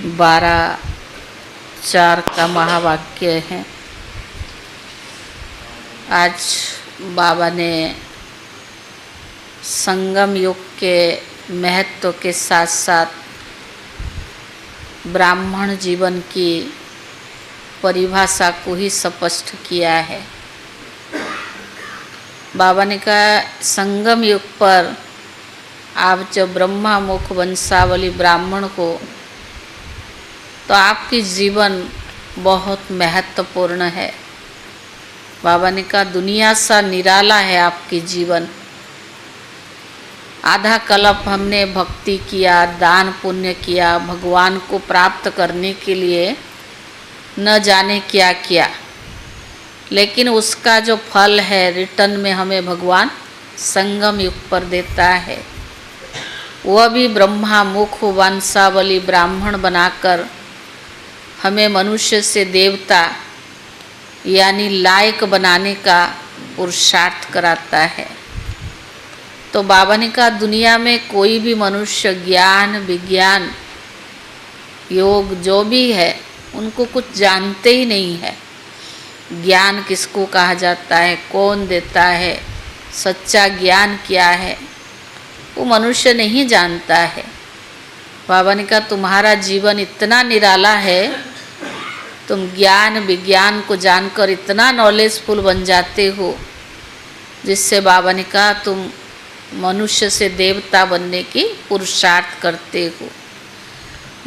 12:4 का महावाक्य है। आज बाबा ने संगम युग के महत्व के साथ साथ ब्राह्मण जीवन की परिभाषा को ही स्पष्ट किया है। बाबा ने कहा संगम युग पर आप जब ब्रह्मा मुख वंशावली ब्राह्मण को तो आपकी जीवन बहुत महत्वपूर्ण है। बाबा ने कहा दुनिया सा निराला है आपकी जीवन। आधा कल्प हमने भक्ति किया, दान पुण्य किया, भगवान को प्राप्त करने के लिए न जाने क्या किया, लेकिन उसका जो फल है रिटर्न में हमें भगवान संगम युग पर देता है। वह भी ब्रह्मा मुख वंशावली ब्राह्मण बनाकर हमें मनुष्य से देवता यानी लायक बनाने का पुरुषार्थ कराता है। तो बाबा ने कहा दुनिया में कोई भी मनुष्य ज्ञान विज्ञान योग जो भी है उनको कुछ जानते ही नहीं है। ज्ञान किसको कहा जाता है, कौन देता है, सच्चा ज्ञान क्या है, वो मनुष्य नहीं जानता है। बाबा ने कहा तुम्हारा जीवन इतना निराला है, तुम ज्ञान विज्ञान को जानकर इतना नॉलेजफुल बन जाते हो, जिससे बाबा ने कहा तुम मनुष्य से देवता बनने की पुरुषार्थ करते हो।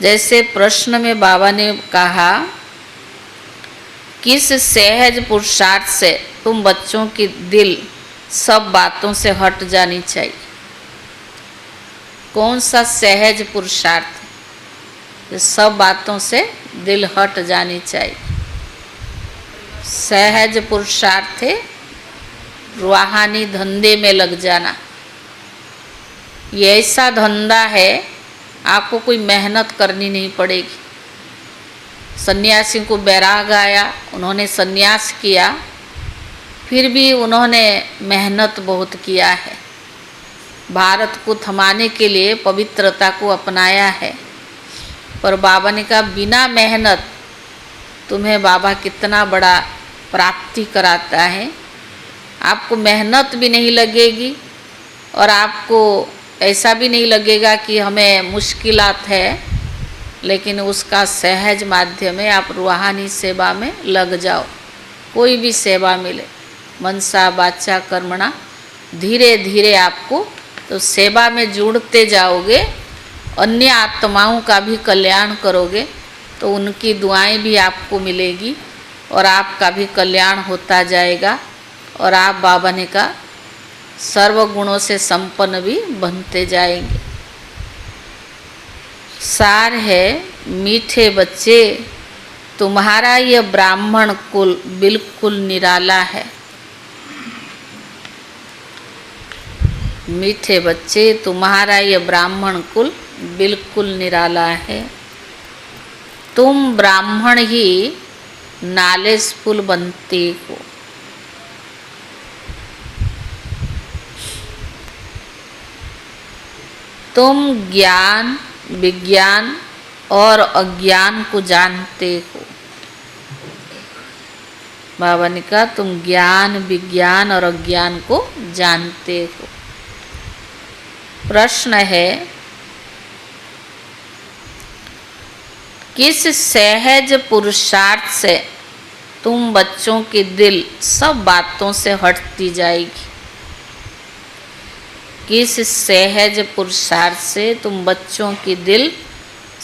जैसे प्रश्न में बाबा ने कहा किस सहज पुरुषार्थ से तुम बच्चों की दिल सब बातों से हट जानी चाहिए। कौन सा सहज पुरुषार्थ जो सब बातों से दिल हट जानी चाहिए। सहज पुरुषार्थ है रूहानी धंधे में लग जाना। ये ऐसा धंधा है आपको कोई मेहनत करनी नहीं पड़ेगी। सन्यासी को बैराग आया, उन्होंने सन्यास किया, फिर भी उन्होंने मेहनत बहुत किया है। भारत को थमाने के लिए पवित्रता को अपनाया है। पर बाबा ने कहा बिना मेहनत तुम्हें बाबा कितना बड़ा प्राप्ति कराता है। आपको मेहनत भी नहीं लगेगी और आपको ऐसा भी नहीं लगेगा कि हमें मुश्किलात है, लेकिन उसका सहज माध्यम है। आप रूहानी सेवा में लग जाओ, कोई भी सेवा मिले, मनसा वाचा कर्मणा, धीरे धीरे आपको तो सेवा में जुड़ते जाओगे, अन्य आत्माओं का भी कल्याण करोगे तो उनकी दुआएं भी आपको मिलेगी और आपका भी कल्याण होता जाएगा और आप बाबा ने कहा सर्वगुणों से संपन्न भी बनते जाएंगे। सार है मीठे बच्चे तुम्हारा यह ब्राह्मण कुल बिल्कुल निराला है। मीठे बच्चे तुम्हारा यह ब्राह्मण कुल बिल्कुल निराला है। तुम ब्राह्मण ही नॉलेजफुल बनते हो। तुम ज्ञान विज्ञान और अज्ञान को जानते हो। बाबा ने कहा तुम ज्ञान विज्ञान और अज्ञान को जानते हो। प्रश्न है किस सहज पुरुषार्थ से तुम बच्चों की दिल सब बातों से हटती जाएगी। किस सहज पुरुषार्थ से तुम बच्चों की दिल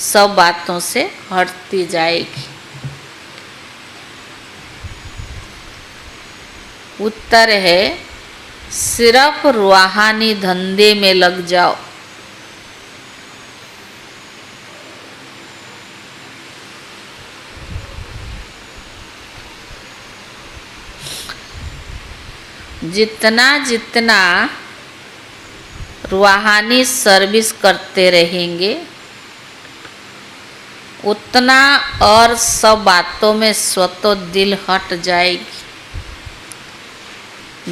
सब बातों से हटती जाएगी। उत्तर है सिर्फ रूहानी धंधे में लग जाओ। जितना जितना रूहानी सर्विस करते रहेंगे उतना और सब बातों में स्वतः दिल हट जाएगी।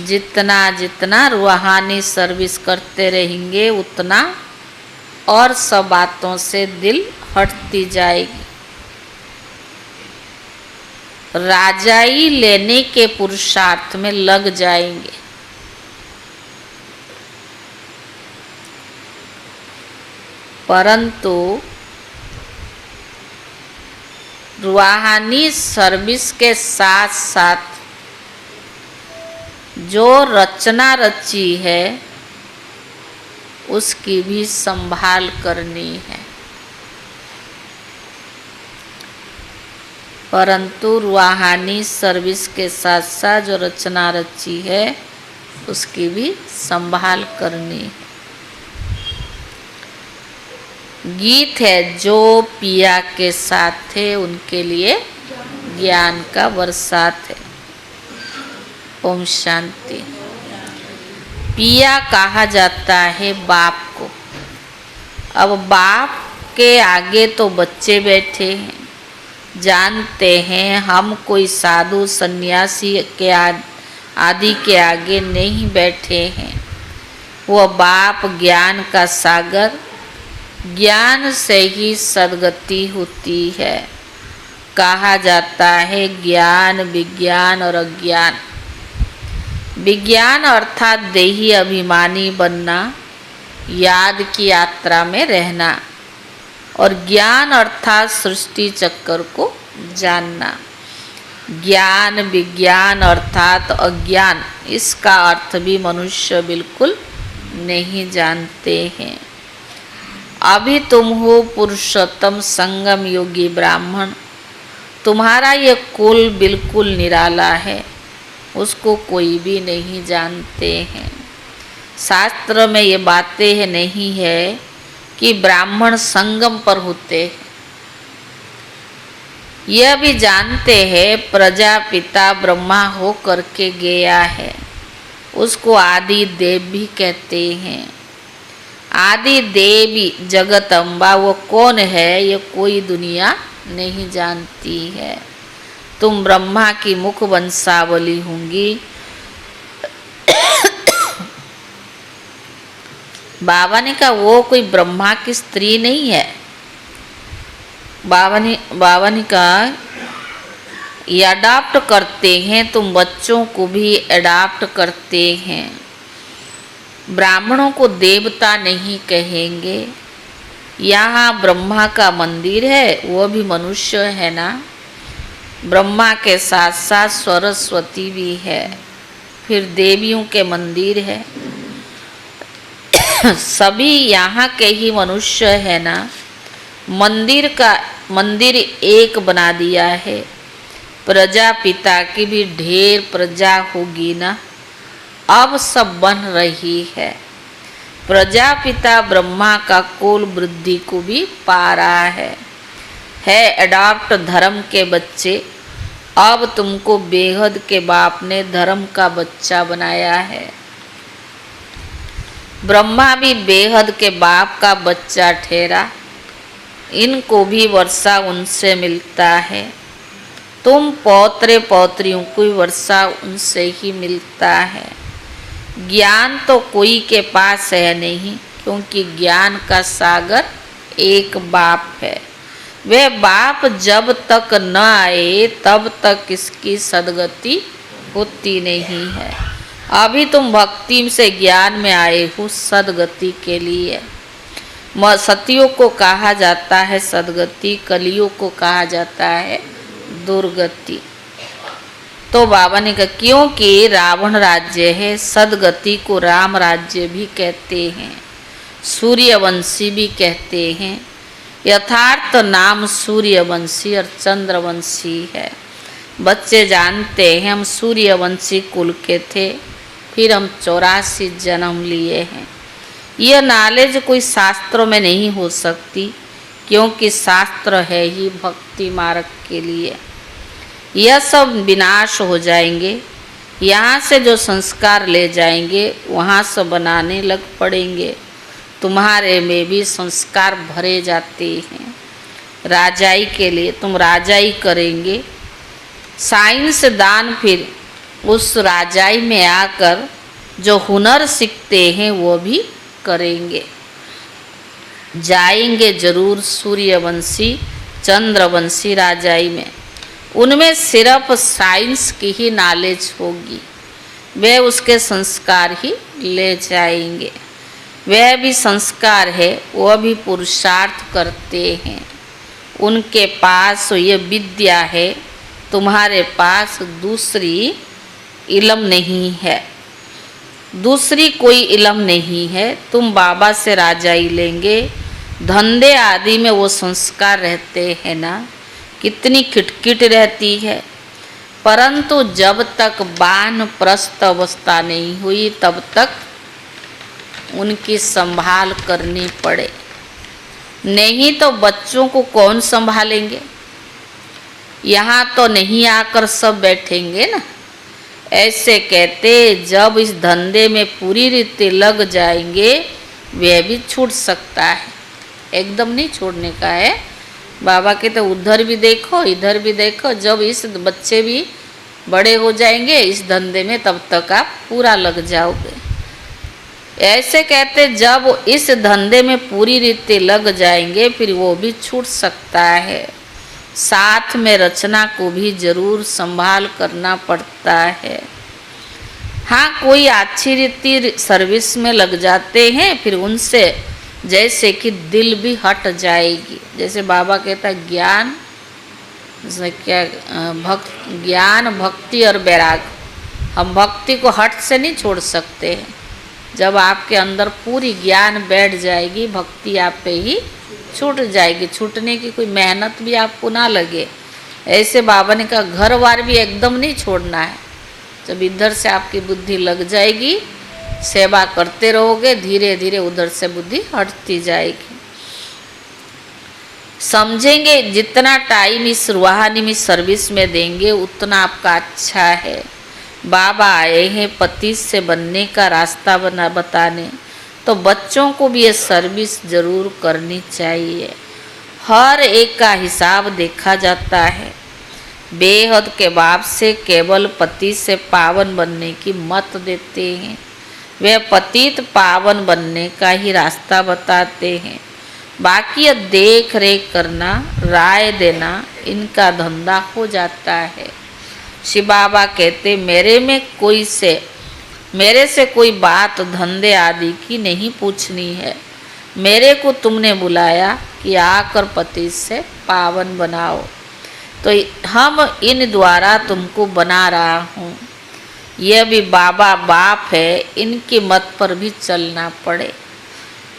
जितना जितना रूहानी सर्विस करते रहेंगे उतना और सब बातों से दिल हटती जाएगी। राजाई लेने के पुरुषार्थ में लग जाएंगे। परंतु रूहानी सर्विस के साथ साथ जो रचना रची है उसकी भी संभाल करनी है। परंतु रूहानी सर्विस के साथ साथ जो रचना रची है उसकी भी संभाल करनी है। गीत है, जो पिया के साथ थे उनके लिए ज्ञान का बरसात है। ओम शांति। पिया कहा जाता है बाप को। अब बाप के आगे तो बच्चे बैठे हैं, जानते हैं हम कोई साधु सन्यासी के आदि के आगे नहीं बैठे हैं। वह बाप ज्ञान का सागर, ज्ञान से ही सद्गति होती है। कहा जाता है ज्ञान, विज्ञान और अज्ञान। विज्ञान अर्थात देही अभिमानी बनना, याद की यात्रा में रहना, और ज्ञान अर्थात सृष्टि चक्र को जानना। ज्ञान विज्ञान अर्थात अज्ञान, इसका अर्थ भी मनुष्य बिल्कुल नहीं जानते हैं। अभी तुम हो पुरुषोत्तम संगम योगी ब्राह्मण, तुम्हारा ये कुल बिल्कुल निराला है, उसको कोई भी नहीं जानते हैं। शास्त्र में ये बातें नहीं है कि ब्राह्मण संगम पर होते हैं। यह भी जानते हैं प्रजापिता ब्रह्मा हो करके गया है, उसको आदि देव भी कहते हैं। आदि देवी जगत अम्बा वो कौन है ये कोई दुनिया नहीं जानती है। तुम ब्रह्मा की मुख वंशावली होंगी। बाबा ने कहा वो कोई ब्रह्मा की स्त्री नहीं है। बाबा ने कहा ये अडॉप्ट करते हैं, तुम बच्चों को भी अडॉप्ट करते हैं। ब्राह्मणों को देवता नहीं कहेंगे। यहाँ ब्रह्मा का मंदिर है, वो भी मनुष्य है ना। ब्रह्मा के साथ साथ सरस्वती भी है, फिर देवियों के मंदिर है। सभी यहाँ के ही मनुष्य है ना। मंदिर एक बना दिया है। प्रजापिता की भी ढेर प्रजा होगी ना, अब सब बन रही है। प्रजापिता ब्रह्मा का कुल वृद्धि को भी पा रहा है अडॉप्ट धर्म के बच्चे। अब तुमको बेहद के बाप ने धर्म का बच्चा बनाया है। ब्रह्मा भी बेहद के बाप का बच्चा ठहरा, इनको भी वर्षा उनसे मिलता है। तुम पौत्रे पौत्रियों को वर्षा उनसे ही मिलता है। ज्ञान तो कोई के पास है नहीं, क्योंकि ज्ञान का सागर एक बाप है। वह बाप जब तक न आए तब तक इसकी सद्गति होती नहीं है। अभी तुम भक्ति से ज्ञान में आए हो सद्गति के लिए। सतियों को कहा जाता है सद्गति, कलियों को कहा जाता है दुर्गति। तो बाबा ने कहा क्योंकि रावण राज्य है, सद्गति को राम राज्य भी कहते हैं, सूर्यवंशी भी कहते हैं। यथार्थ नाम सूर्यवंशी और चंद्रवंशी है। बच्चे जानते हैं हम सूर्यवंशी कुल के थे, फिर हम 84 जन्म लिए हैं। यह नॉलेज कोई शास्त्रों में नहीं हो सकती, क्योंकि शास्त्र है ही भक्ति मार्ग के लिए। यह सब विनाश हो जाएंगे। यहाँ से जो संस्कार ले जाएंगे वहाँ से बनाने लग पड़ेंगे। तुम्हारे में भी संस्कार भरे जाते हैं राजाई के लिए, तुम राजाई करेंगे। साइंस दान फिर उस राजाई में आकर जो हुनर सीखते हैं वो भी करेंगे। जाएंगे जरूर सूर्यवंशी चंद्रवंशी राजाई में। उनमें सिर्फ साइंस की ही नॉलेज होगी, वे उसके संस्कार ही ले जाएंगे। वह भी संस्कार है, वह भी पुरुषार्थ करते हैं। उनके पास ये विद्या है, तुम्हारे पास दूसरी इल्म नहीं है, दूसरी कोई इल्म नहीं है। तुम बाबा से राजाई लेंगे, धंधे आदि में वो संस्कार रहते हैं ना, कितनी किटकिट रहती है। परंतु जब तक वानप्रस्थ अवस्था नहीं हुई तब तक उनकी संभाल करनी पड़े, नहीं तो बच्चों को कौन संभालेंगे। यहाँ तो नहीं आकर सब बैठेंगे ना। ऐसे कहते जब इस धंधे में पूरी रीति लग जाएंगे वह भी छूट सकता है, एकदम नहीं छोड़ने का है। बाबा कहते उधर भी देखो इधर भी देखो, जब इस बच्चे भी बड़े हो जाएंगे इस धंधे में तब तक आप पूरा लग जाओगे। ऐसे कहते जब इस धंधे में पूरी रीति लग जाएंगे फिर वो भी छूट सकता है। साथ में रचना को भी जरूर संभाल करना पड़ता है। हाँ, कोई अच्छी रीति सर्विस में लग जाते हैं फिर उनसे जैसे कि दिल भी हट जाएगी। जैसे बाबा कहता है ज्ञान क्या ज्ञान भक्ति और वैराग, हम भक्ति को हट से नहीं छोड़ सकते हैं। जब आपके अंदर पूरी ज्ञान बैठ जाएगी भक्ति आप पे ही छूट जाएगी, छूटने की कोई मेहनत भी आपको ना लगे। ऐसे बाबा ने कहा घर बार भी एकदम नहीं छोड़ना है। जब इधर से आपकी बुद्धि लग जाएगी, सेवा करते रहोगे, धीरे धीरे उधर से बुद्धि हटती जाएगी। समझेंगे जितना टाइम इस रूहानी में सर्विस में देंगे उतना आपका अच्छा है। बाबा आए हैं पति से बनने का रास्ता बना बताने, तो बच्चों को भी ये सर्विस जरूर करनी चाहिए। हर एक का हिसाब देखा जाता है। बेहद के बाप से केवल पति से पावन बनने की मत देते हैं, वे पतित पावन बनने का ही रास्ता बताते हैं। बाकी देख रेख करना राय देना इनका धंधा हो जाता है। शिव बाबा कहते मेरे से कोई बात धंधे आदि की नहीं पूछनी है। मेरे को तुमने बुलाया कि आकर पति से पावन बनाओ, तो हम इन द्वारा तुमको बना रहा हूँ। यह भी बाबा बाप है, इनकी मत पर भी चलना पड़े।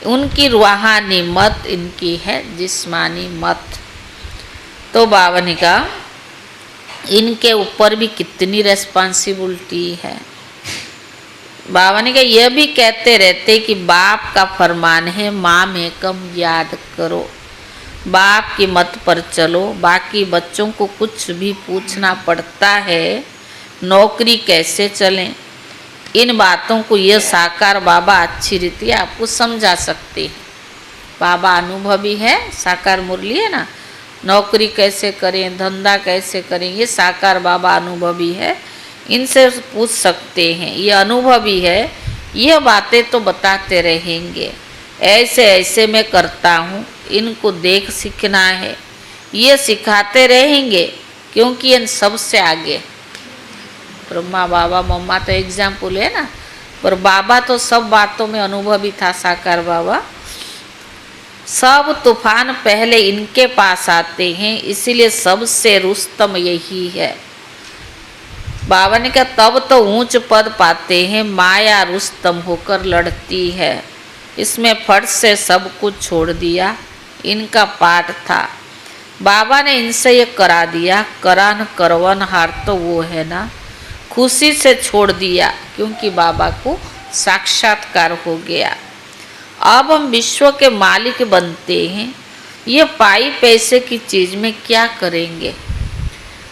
उनकी रूहानी मत इनकी है जिस्मानी मत। तो बाबा ने कहा इनके ऊपर भी कितनी रेस्पॉन्सिबिलिटी है। बाबा ने कहा यह भी कहते रहते कि बाप का फरमान है माँ में कम याद करो, बाप की मत पर चलो। बाकी बच्चों को कुछ भी पूछना पड़ता है, नौकरी कैसे चलें, इन बातों को यह साकार बाबा अच्छी रीति आपको समझा सकते हैं। बाबा अनुभवी है, साकार मुरली है ना, नौकरी कैसे करें धंधा कैसे करें ये साकार बाबा अनुभवी है, इनसे पूछ सकते हैं। ये अनुभवी है, यह बातें तो बताते रहेंगे। ऐसे ऐसे मैं करता हूँ, इनको देख सीखना है, ये सिखाते रहेंगे क्योंकि इन सबसे आगे ब्रह्मा बाबा मम्मा तो एग्जाम्पल है ना, पर बाबा तो सब बातों में अनुभवी था। साकार बाबा सब तूफान पहले इनके पास आते हैं, इसीलिए सबसे रुस्तम यही है। बाबा ने कहा तब तो ऊंच पद पाते हैं, माया रुस्तम होकर लड़ती है। इसमें फट से सब कुछ छोड़ दिया, इनका पाठ था। बाबा ने इनसे ये करा दिया, करान करवन हार तो वो है ना, खुशी से छोड़ दिया क्योंकि बाबा को साक्षात्कार हो गया। अब हम विश्व के मालिक बनते हैं, ये पाई पैसे की चीज़ में क्या करेंगे।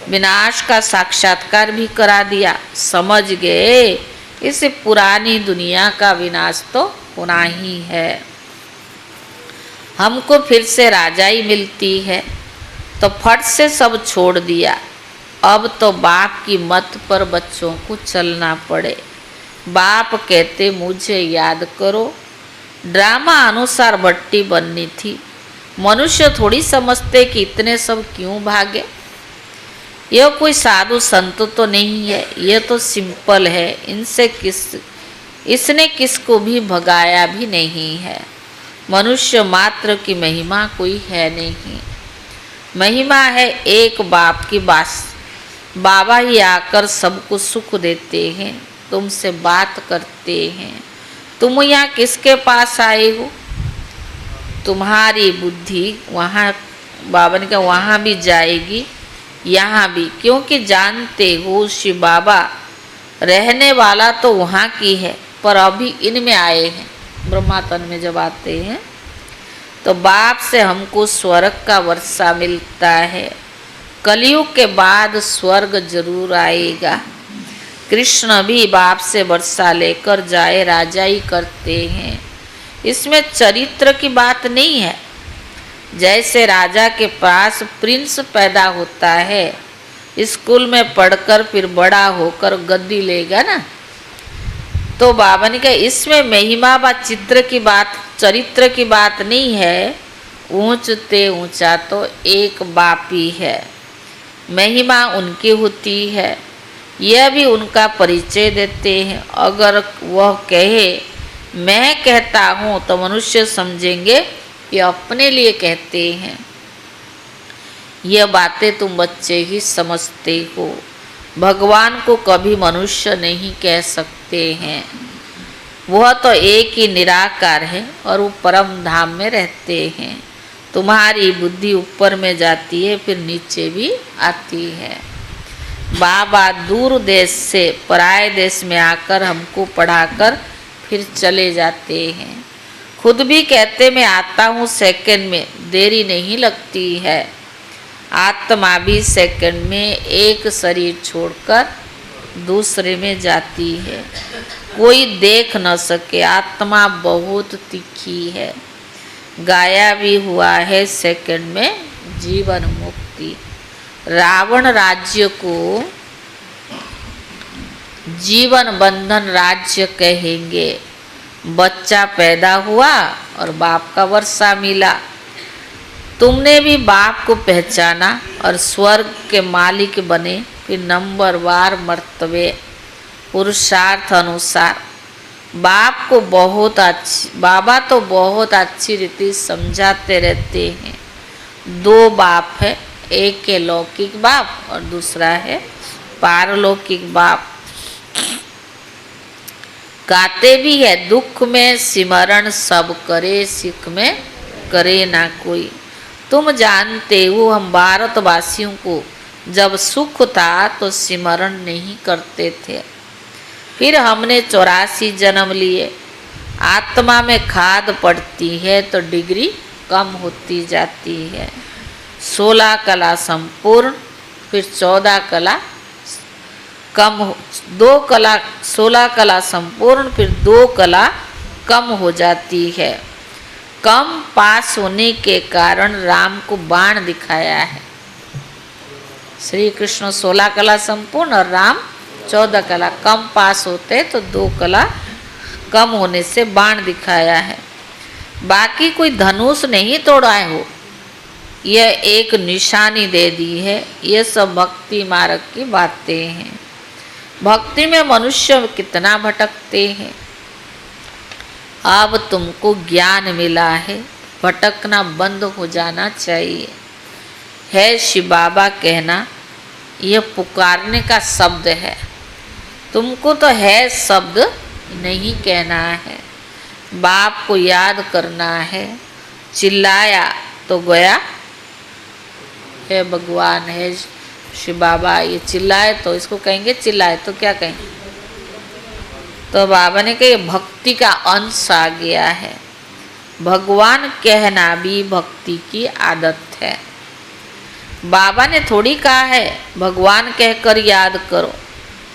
विनाश का साक्षात्कार भी करा दिया, समझ गए इस पुरानी दुनिया का विनाश तो होना ही है। हमको फिर से राजाई मिलती है, तो फट से सब छोड़ दिया। अब तो बाप की मत पर बच्चों को चलना पड़े। बाप कहते मुझे याद करो, ड्रामा अनुसार भट्टी बननी थी। मनुष्य थोड़ी समझते कि इतने सब क्यों भागे। यह कोई साधु संत तो नहीं है, यह तो सिंपल है। इसने किसको भी भगाया भी नहीं है। मनुष्य मात्र की महिमा कोई है नहीं। महिमा है एक बाप की बास। बाबा ही आकर सबको सुख देते हैं, तुमसे बात करते हैं। तुम यहाँ किसके पास आए हो? तुम्हारी बुद्धि वहाँ, बाबा ने कहा, वहाँ भी जाएगी, यहाँ भी, क्योंकि जानते हो शिव बाबा रहने वाला तो वहाँ की है, पर अभी इनमें आए हैं। ब्रह्मातन में जब आते हैं तो बाप से हमको स्वर्ग का वर्षा मिलता है। कलयुग के बाद स्वर्ग जरूर आएगा। कृष्ण भी बाप से वर्षा लेकर जाए राजाई करते हैं। इसमें चरित्र की बात नहीं है। जैसे राजा के पास प्रिंस पैदा होता है, स्कूल में पढ़कर फिर बड़ा होकर गद्दी लेगा ना, तो बाबा ने कहा इसमें महिमा व चित्र की बात, चरित्र की बात नहीं है। ऊंचते ऊंचा तो एक बाप ही है। महिमा उनकी होती है, यह भी उनका परिचय देते हैं। अगर वह कहे मैं कहता हूँ तो मनुष्य समझेंगे कि अपने लिए कहते हैं। यह बातें तुम बच्चे ही समझते हो। भगवान को कभी मनुष्य नहीं कह सकते हैं। वह तो एक ही निराकार है और वो परम धाम में रहते हैं। तुम्हारी बुद्धि ऊपर में जाती है, फिर नीचे भी आती है। बाबा दूर देश से पराये देश में आकर हमको पढ़ाकर फिर चले जाते हैं। खुद भी कहते मैं आता हूँ सेकंड में, देरी नहीं लगती है। आत्मा भी सेकंड में एक शरीर छोड़कर दूसरे में जाती है। कोई देख न सके, आत्मा बहुत तीखी है। गाया भी हुआ है सेकंड में जीवन मुक्ति। रावण राज्य को जीवन बंधन राज्य कहेंगे। बच्चा पैदा हुआ और बाप का वर्षा मिला। तुमने भी बाप को पहचाना और स्वर्ग के मालिक बने। फिर नंबरवार मर्तबे पुरुषार्थ अनुसार बाबा तो बहुत अच्छी रीति समझाते रहते हैं। दो बाप है, एक है लौकिक बाप और दूसरा है पारलौकिक बाप। गाते भी है दुख में सिमरण सब करे, सुख में करे ना कोई। तुम जानते हो हम भारतवासियों को जब सुख था तो सिमरण नहीं करते थे। फिर हमने 84 जन्म लिए। आत्मा में खाद पड़ती है तो डिग्री कम होती जाती है। 16 कला संपूर्ण, फिर 14 कला कम, 2 कला, 16 कला संपूर्ण, फिर 2 कला कम हो जाती है। कम पास होने के कारण राम को बाण दिखाया है। श्री कृष्ण 16 कला संपूर्ण और राम 14 कला। कम पास होते तो 2 कला कम होने से बाण दिखाया है। बाकी कोई धनुष नहीं तोड़ा हो, यह एक निशानी दे दी है। यह सब भक्ति मार्ग की बातें हैं। भक्ति में मनुष्य कितना भटकते हैं। अब तुमको ज्ञान मिला है, भटकना बंद हो जाना चाहिए। है शिव बाबा कहना, यह पुकारने का शब्द है। तुमको तो है शब्द नहीं कहना है। बाप को याद करना है। चिल्लाया तो गया, है भगवान, है शिव बाबा। ये चिल्लाए तो इसको कहेंगे, चिल्लाए तो क्या कहेंगे? तो बाबा ने कहा भक्ति का अंश आ गया है। भगवान कहना भी भक्ति की आदत है। बाबा ने थोड़ी कहा है भगवान कहकर याद करो।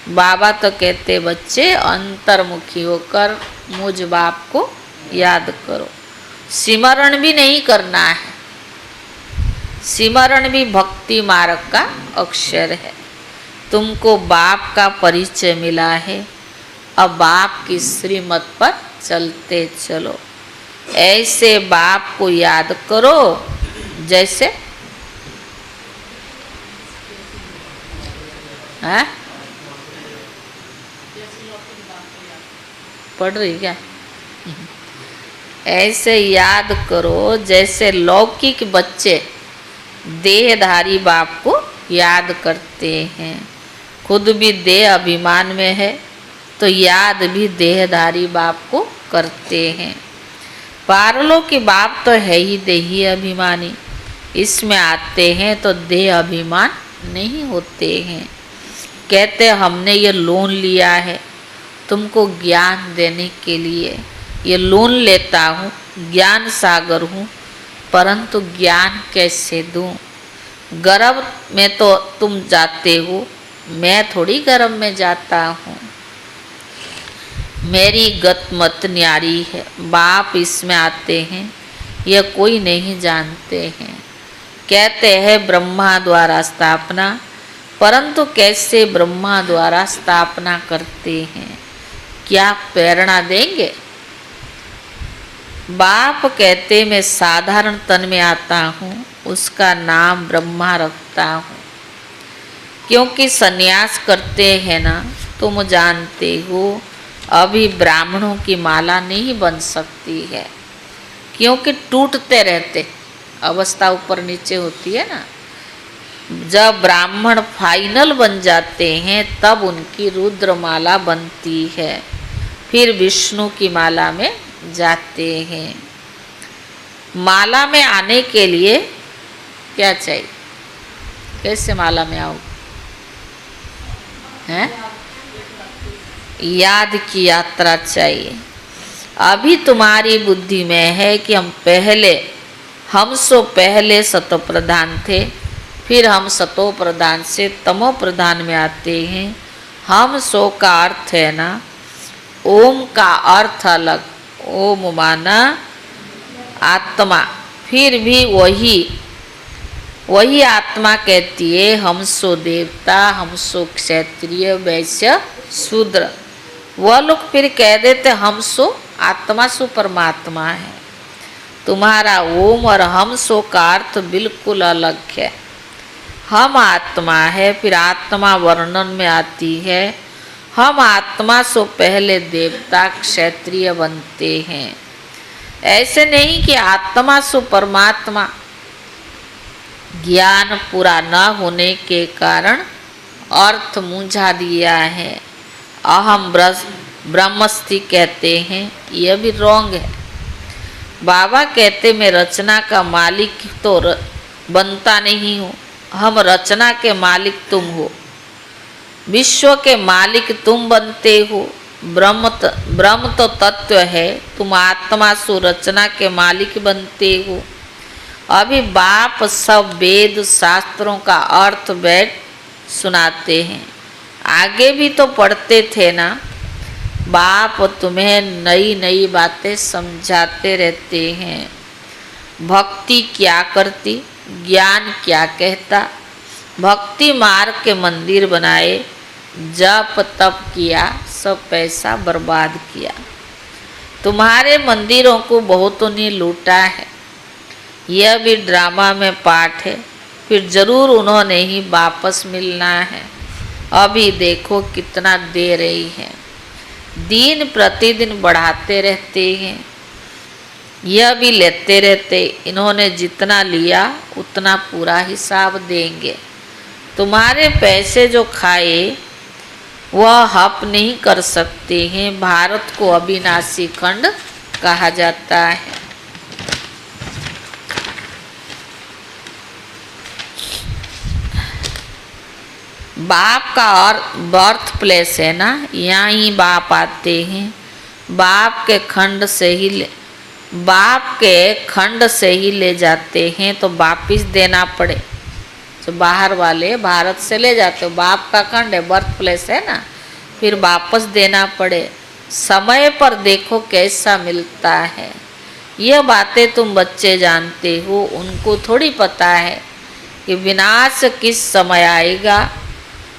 बाबा तो कहते बच्चे अंतर्मुखी होकर मुझ बाप को याद करो। सिमरण भी नहीं करना है। सिमरण भी भक्ति मार्ग का अक्षर है। तुमको बाप का परिचय मिला है। अब बाप की श्रीमत पर चलते चलो। ऐसे बाप को याद करो जैसे हाँ पढ़ रही क्या? ऐसे याद करो जैसे लौकिक बच्चे देहधारी बाप को याद करते हैं। खुद भी देह अभिमान में है तो याद भी देहधारी बाप को करते हैं। पारलों के बाप तो है ही देही अभिमानी, इसमें आते हैं तो देह अभिमान नहीं होते हैं। कहते हमने ये लोन लिया है तुमको ज्ञान देने के लिए, ये लोन लेता हूँ, ज्ञान सागर हूँ, परंतु ज्ञान कैसे दूँ? गर्भ में तो तुम जाते हो, मैं थोड़ी गर्भ में जाता हूँ। मेरी गत मत न्यारी है, बाप इसमें आते हैं, यह कोई नहीं जानते हैं। कहते हैं ब्रह्मा द्वारा स्थापना, परंतु कैसे ब्रह्मा द्वारा स्थापना करते हैं? क्या प्रेरणा देंगे? बाप कहते मैं साधारण तन में आता हूँ, उसका नाम ब्रह्मा रखता हूँ। क्योंकि सन्यास करते हैं ना, तुम जानते हो अभी ब्राह्मणों की माला नहीं बन सकती है, क्योंकि टूटते रहते, अवस्था ऊपर नीचे होती है ना। जब ब्राह्मण फाइनल बन जाते हैं तब उनकी रुद्र माला बनती है, फिर विष्णु की माला में जाते हैं। माला में आने के लिए क्या चाहिए? कैसे माला में आओ? हैं? याद की यात्रा चाहिए। अभी तुम्हारी बुद्धि में है कि हम सो पहले सतो प्रधान थे, फिर हम सतो प्रधान से तमो प्रधान में आते हैं। हम सो का अर्थ है ना, ओम का अर्थ अलग, ओम माना आत्मा, फिर भी वही आत्मा कहती है हम सो देवता, हम सो क्षत्रिय, वैश्य, शूद्र। वह लोग फिर कह देते हम सो आत्मा सो परमात्मा है। तुम्हारा ओम और हम सो का अर्थ बिल्कुल अलग है। हम आत्मा है, फिर आत्मा वर्णन में आती है। हम आत्मा सो पहले देवता क्षत्रिय बनते हैं। ऐसे नहीं कि आत्मा सो परमात्मा। ज्ञान पूरा न होने के कारण अर्थ मूंझा दिया है। अहम ब्रह्मस्थि कहते हैं, यह भी रॉन्ग है। बाबा कहते मैं रचना का मालिक तो बनता नहीं हूँ, हम रचना के मालिक तुम हो, विश्व के मालिक तुम बनते हो। ब्रह्म तो तत्व है, तुम आत्मा सु रचना के मालिक बनते हो। अभी बाप सब वेद शास्त्रों का अर्थ बैठ सुनाते हैं। आगे भी तो पढ़ते थे ना, बाप तुम्हें नई नई बातें समझाते रहते हैं। भक्ति क्या करती, ज्ञान क्या कहता। भक्ति मार्ग के मंदिर बनाए, जप तप किया, सब पैसा बर्बाद किया। तुम्हारे मंदिरों को बहुतों ने लूटा है। यह भी ड्रामा में पाठ है, फिर जरूर उन्होंने ही वापस मिलना है। अभी देखो कितना दे रही है, दिन प्रतिदिन बढ़ाते रहते हैं। यह भी लेते रहते, इन्होंने जितना लिया उतना पूरा हिसाब देंगे। तुम्हारे पैसे जो खाए वह हप नहीं कर सकते हैं। भारत को अविनाशी खंड कहा जाता है। बाप का और बर्थ प्लेस है ना, यहाँ ही बाप आते हैं। बाप के खंड से ही ले जाते हैं तो वापिस देना पड़े। जो बाहर वाले भारत से ले जाते हो, बाप का खंड है, बर्थ प्लेस है ना, फिर वापस देना पड़े। समय पर देखो कैसा मिलता है। यह बातें तुम बच्चे जानते हो, उनको थोड़ी पता है कि विनाश किस समय आएगा।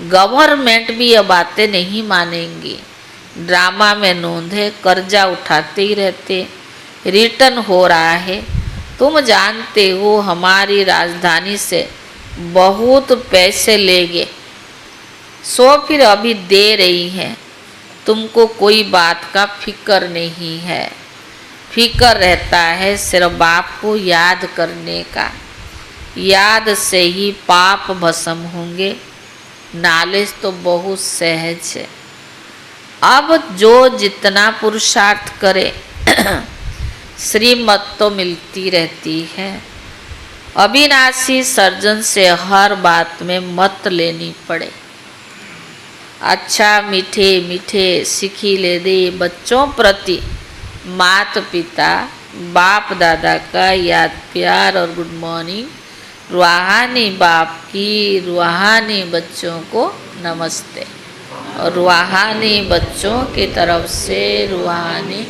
गवर्नमेंट भी यह बातें नहीं मानेंगी। ड्रामा में नोंद है, कर्जा उठाते ही रहते, रिटर्न हो रहा है। तुम जानते हो हमारी राजधानी से बहुत पैसे लेंगे, सो फिर अभी दे रही है। तुमको कोई बात का फिक्र नहीं है। फिक्र रहता है सिर्फ बाप को याद करने का। याद से ही पाप भस्म होंगे। नॉलेज तो बहुत सहज है। अब जो जितना पुरुषार्थ करे श्रीमत तो मिलती रहती है। अविनाशी सर्जन से हर बात में मत लेनी पड़े। अच्छा मीठे मीठे सिखिले दे बच्चों प्रति माता पिता बाप दादा का याद प्यार और गुड मॉर्निंग। रूहानी बाप की रूहानी बच्चों को नमस्ते और रूहानी बच्चों की तरफ से रूहानी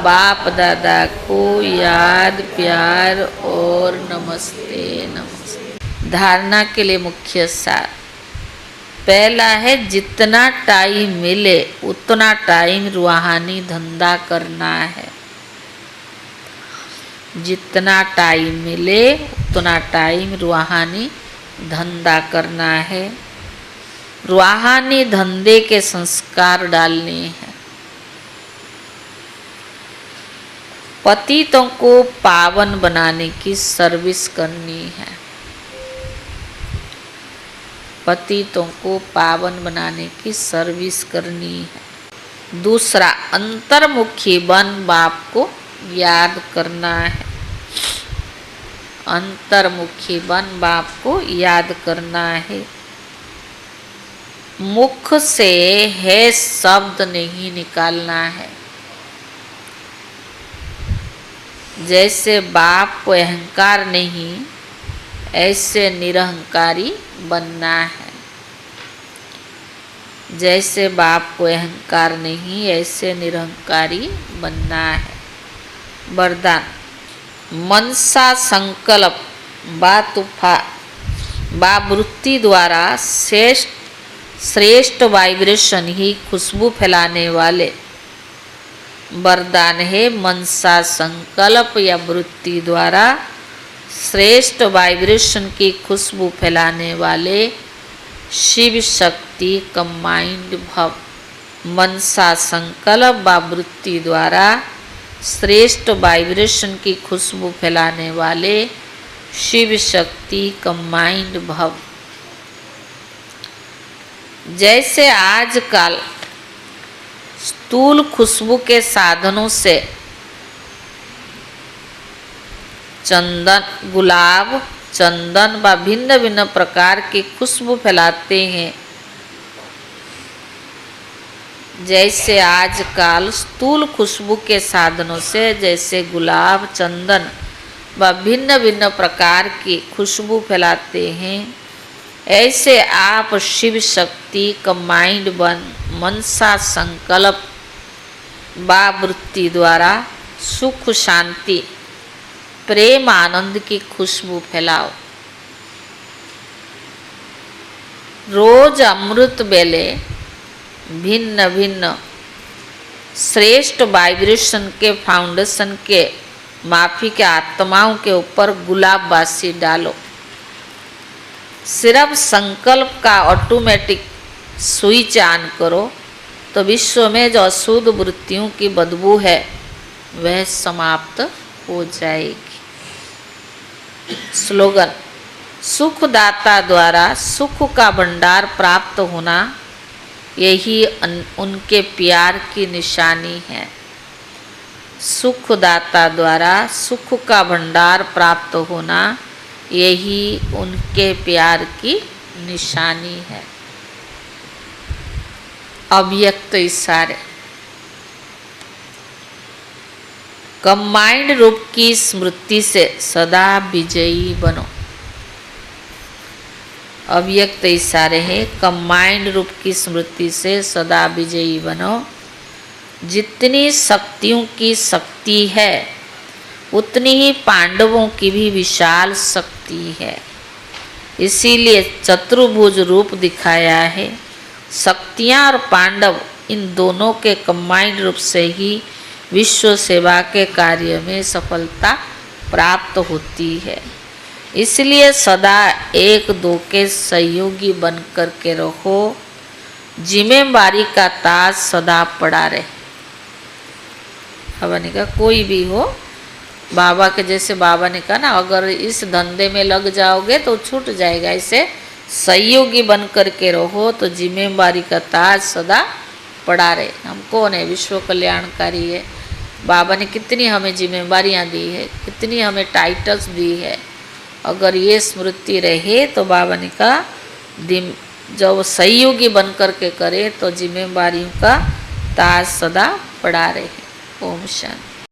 बाप दादा को याद प्यार और नमस्ते नमस्ते। धारणा के लिए मुख्य सार। पहला है जितना टाइम मिले उतना टाइम रूहानी धंधा करना है। जितना टाइम मिले उतना टाइम रूहानी धंधा करना है। रूहानी धंधे के संस्कार डालने हैं। पतितों को पावन बनाने की सर्विस करनी है। पतितों को पावन बनाने की सर्विस करनी है। दूसरा, अंतर्मुखी बन बाप को याद करना है। अंतर्मुखी बन बाप को याद करना है। मुख से है शब्द नहीं निकालना है। जैसे बाप को अहंकार नहीं, ऐसे निरहंकारी बनना है। जैसे बाप को अहंकार नहीं, ऐसे निरहंकारी बनना है। वरदान, मनसा संकल्प बा तूफा बा वृत्ति द्वारा श्रेष्ठ वाइब्रेशन ही खुशबू फैलाने वाले वरदान है। मनसा संकल्प या वृत्ति द्वारा श्रेष्ठ वाइब्रेशन की खुशबू फैलाने वाले शिव शक्ति कंबाइंड भव। मनसा संकल्प व वृत्ति द्वारा श्रेष्ठ वाइब्रेशन की खुशबू फैलाने वाले शिव शक्ति कंबाइंड भव। जैसे आजकल स्थूल खुशबू के साधनों से चंदन, गुलाब, चंदन व भिन्न भिन्न प्रकार की खुशबू फैलाते हैं। जैसे आजकल स्थूल खुशबू के साधनों से जैसे गुलाब, चंदन व भिन्न भिन्न प्रकार की खुशबू फैलाते हैं, ऐसे आप शिव शक्ति कंबाइंड बन मनसा संकल्प व वृत्ति द्वारा सुख शांति प्रेम आनंद की खुशबू फैलाओ। रोज अमृत बेले भिन्न भिन्न श्रेष्ठ वाइब्रेशन के फाउंडेशन के माफी के आत्माओं के ऊपर गुलाब बासी डालो। सिर्फ संकल्प का ऑटोमेटिक स्विच ऑन करो तो विश्व में जो अशुद्ध वृत्तियों की बदबू है वह समाप्त हो जाएगी। स्लोगन, सुखदाता द्वारा सुख का भंडार प्राप्त होना यही उनके प्यार की निशानी है। सुखदाता द्वारा सुख का भंडार प्राप्त होना यही उनके प्यार की निशानी है। अव्यक्त इशारे। कंबाइंड रूप की स्मृति से सदा विजयी बनो। अव्यक्त इशारे हैं, कंबाइंड रूप की स्मृति से सदा विजयी बनो। जितनी शक्तियों की शक्ति है उतनी ही पांडवों की भी विशाल शक्ति है। इसीलिए चतुर्भुज रूप दिखाया है। शक्तियाँ और पांडव इन दोनों के कंबाइंड रूप से ही विश्व सेवा के कार्य में सफलता प्राप्त होती है। इसलिए सदा एक दो के सहयोगी बन कर के रहो, जिम्मेवारी का ताज सदा पड़ा रहे। बाबा ने कहा कोई भी हो, बाबा के जैसे बाबा ने कहा ना, अगर इस धंधे में लग जाओगे तो छूट जाएगा, इसे सहयोगी बन कर के रहो तो जिम्मेवारी का ताज सदा पड़ा रहे। हम कौन है? विश्व कल्याणकारी है। बाबा ने कितनी हमें जिम्मेवारियां दी है, कितनी हमें टाइटल्स दी है। अगर ये स्मृति रहे तो बाबा ने कहा जब सहयोगी बन कर के करे तो जिम्मेवारियों का ताज सदा पड़ा रहे। ओम शांति।